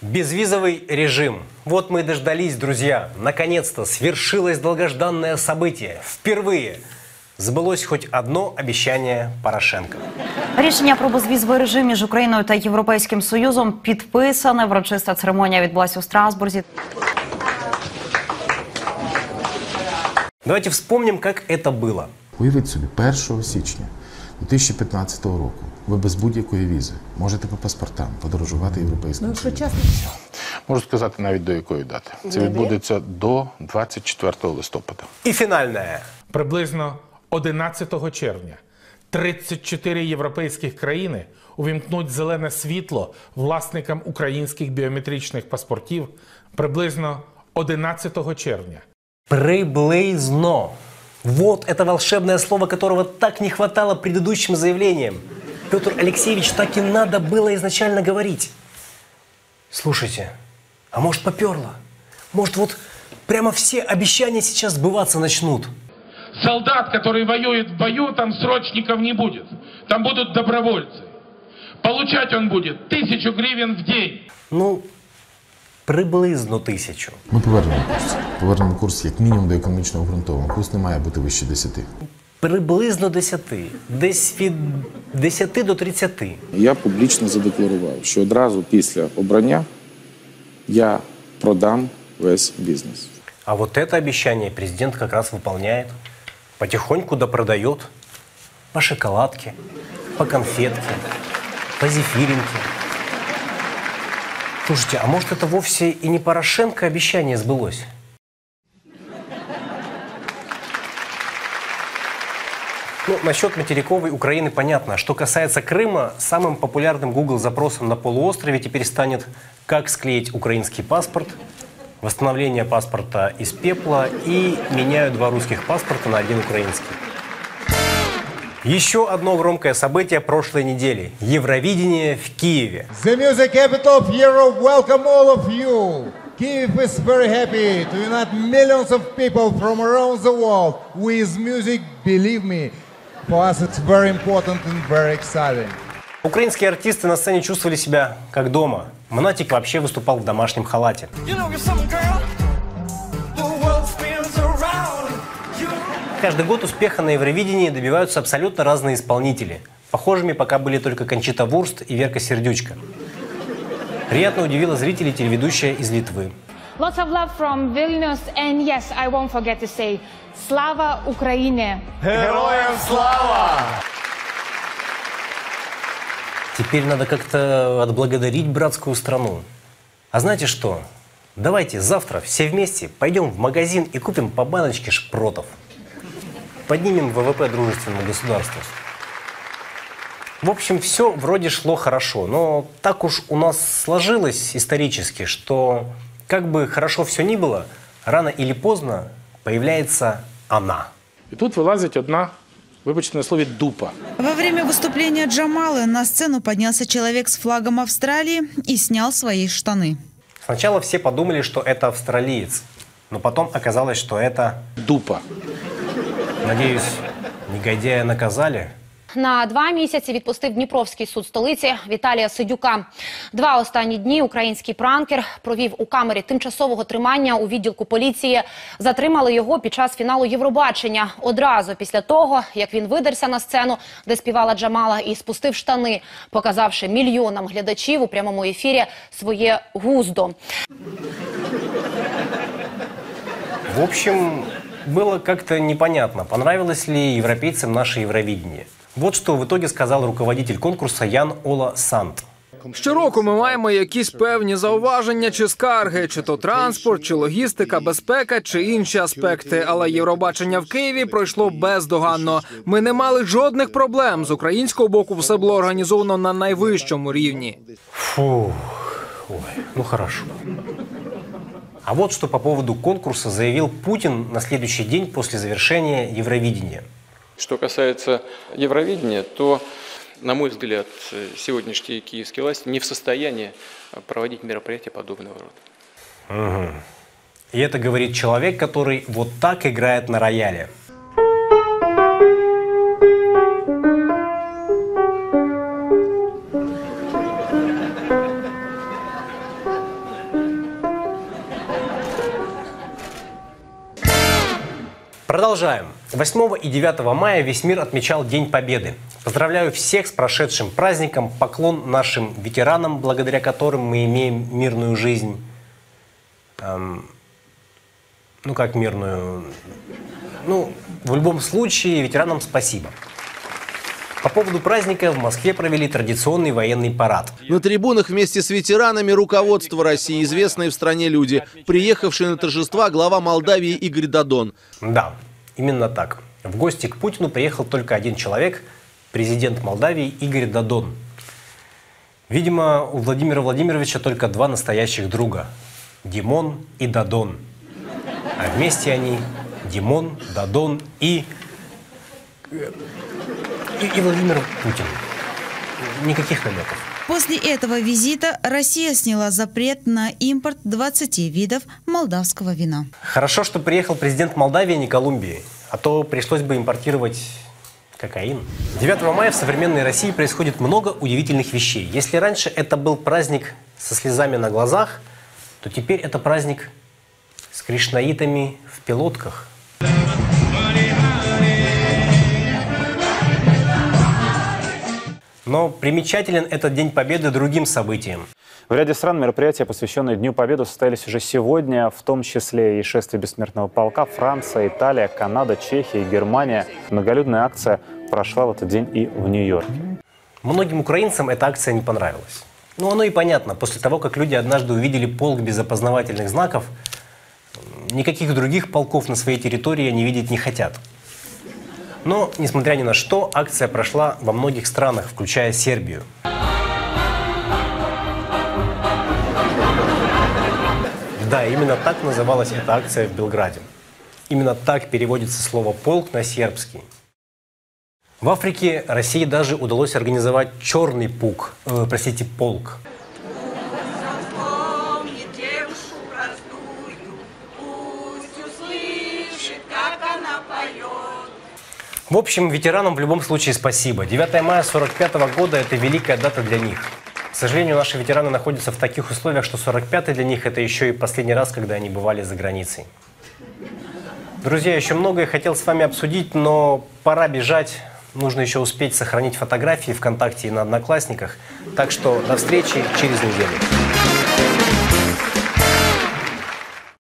Безвизовый режим. Вот мы и дождались, друзья. Наконец-то свершилось долгожданное событие. Впервые збулось хоч одно обіцяння Порошенка. Рішення про безвізовий режим між Україною та Європейським Союзом підписане. Врочиста церемонія відбулася у Страсбурзі. Давайте вспомним, как это было. Уявіть собі, 1 січня 2015 року ви без будь-якої візи можете по паспортам подорожувати Європейським Союзом. Можу сказати навіть до якої дати. Це відбудеться до 24 листопада. І фінальне. Приблизно 11 червня 34 європейських країни увімкнуть зелене світло власникам українських біометричних паспортів приблизно 11 червня. Приблизно. Вот это волшебное слово, которого так не хватало предыдущим заявлениям. Петр Алексеевич, так и надо было изначально говорить. Слушайте, а может поперло? Может вот прямо все обещания сейчас сбываться начнут? Солдат, который воюет в бою, там срочников не будет. Там будут добровольцы. Получать он будет 1000 гривен в день. Ну, приблизно 1000. Ми повернемо курс. Повернемо курс як мінімум до економічно обґрунтованого. Курс не має бути вище 10. Приблизно 10. Десь від 10 до 30. Я публічно задекларував, що одразу після обрання я продам весь бізнес. А вот это обещание президент как раз выполняет. Потихоньку допродает. По шоколадке, по конфетке, по зефиринке. Слушайте, а может это вовсе и не Порошенко обещание сбылось? Ну, насчет материковой Украины понятно. Что касается Крыма, самым популярным Google запросом на полуострове теперь станет «Как склеить украинский паспорт», «Восстановление паспорта из пепла» и «Меняю 2 русских паспорта на 1 украинский». Еще одно громкое событие прошлой недели – Евровидение в Киеве. The music capital of Europe, welcome all of you. Kyiv is very happy to unite millions of people from around the world with music, believe me. For us it's very important and very exciting. Украинские артисты на сцене чувствовали себя как дома. Монатик вообще выступал в домашнем халате. Каждый год успеха на Евровидении добиваются абсолютно разные исполнители. Похожими пока были только Кончита Вурст и Верка Сердючка. Приятно удивила зрителей телеведущая из Литвы. Lots of love from Vilnius, and yes, I won't forget to say, Slava Ukraine! Героям слава! Теперь надо как-то отблагодарить братскую страну. А знаете что? Давайте завтра все вместе пойдем в магазин и купим по баночке шпротов. Поднимем ВВП дружественному государству. В общем, все вроде шло хорошо, но так уж у нас сложилось исторически, что как бы хорошо все ни было, рано или поздно появляется она. І тут вилазить одна, вибачте на слові, дупа. Во время выступления Джамалы на сцену поднялся человек с флагом Австралии и снял свои штаны. Сначала все подумали, что это австралиец, но потом оказалось, что это Дупа. Надеюсь, негодяя наказали? На 2 місяці відпустив Дніпровський суд столиці Віталія Сидюка. 2 останні дні український пранкер провів у камері тимчасового тримання у відділку поліції. Затримали його під час фіналу Євробачення. Одразу після того, як він видерся на сцену, де співала Джамала, і спустив штани, показавши мільйонам глядачів у прямому ефірі своє гуздо. В общем, было как-то непонятно, понравилось ли европейцам наше Евровидение. Вот что в итоге сказал руководитель конкурса Ян Ола Санд. Щороку ми маємо якісь певні зауваження чи скарги, чи то транспорт, чи логістика, безпека, чи інші аспекти. Але Євробачення в Києві пройшло бездоганно. Ми не мали жодних проблем. З українського боку все було організовано на найвищому рівні. Фух, ой, ну хорошо. А вот что по поводу конкурса заявил Путин на следующий день после завершения Евровидения. Что касается Евровидения, то, на мой взгляд, сегодняшние киевские власти не в состоянии проводить мероприятия подобного рода. Угу. И это говорит человек, который вот так играет на рояле. Продолжаем. 8 и 9 мая весь мир отмечал День Победы. Поздравляю всех с прошедшим праздником. Поклон нашим ветеранам, благодаря которым мы имеем мирную жизнь. Ну, как мирную? Ну, в любом случае, ветеранам спасибо. По поводу праздника в Москве провели традиционный военный парад. На трибунах вместе с ветеранами руководство России, известные в стране люди, приехавшие на торжества глава Молдавии Игорь Додон. Да, именно так. В гости к Путину приехал только один человек, президент Молдавии Игорь Додон. Видимо, у Владимира Владимировича только два настоящих друга – Димон и Додон. А вместе они – Димон, Додон и Владимир Путин. Никаких намеков. После этого визита Россия сняла запрет на импорт 20 видов молдавского вина. Хорошо, что приехал президент Молдавии, а не Колумбии. А то пришлось бы импортировать кокаин. 9 мая в современной России происходит много удивительных вещей. Если раньше это был праздник со слезами на глазах, то теперь это праздник с кришнаитами в пилотках. Но примечателен этот День Победы другим событием. В ряде стран мероприятия, посвященные Дню Победы, состоялись уже сегодня, в том числе и шествие Бессмертного полка. Франция, Италия, Канада, Чехия, Германия. Многолюдная акция прошла в этот день и в Нью-Йорке. Многим украинцам эта акция не понравилась. Ну, оно и понятно. После того, как люди однажды увидели полк без опознавательных знаков, никаких других полков на своей территории они видеть не хотят. Но, несмотря ни на что, акция прошла во многих странах, включая Сербию. Да, именно так называлась эта акция в Белграде. Именно так переводится слово «полк» на сербский. В Африке России даже удалось организовать черный полк. В общем, ветеранам в любом случае спасибо. 9 мая 1945 года – это великая дата для них. К сожалению, наши ветераны находятся в таких условиях, что 45-й для них – это еще и последний раз, когда они бывали за границей. Друзья, еще многое хотел с вами обсудить, но пора бежать. Нужно еще успеть сохранить фотографии ВКонтакте и на Одноклассниках. Так что до встречи через неделю.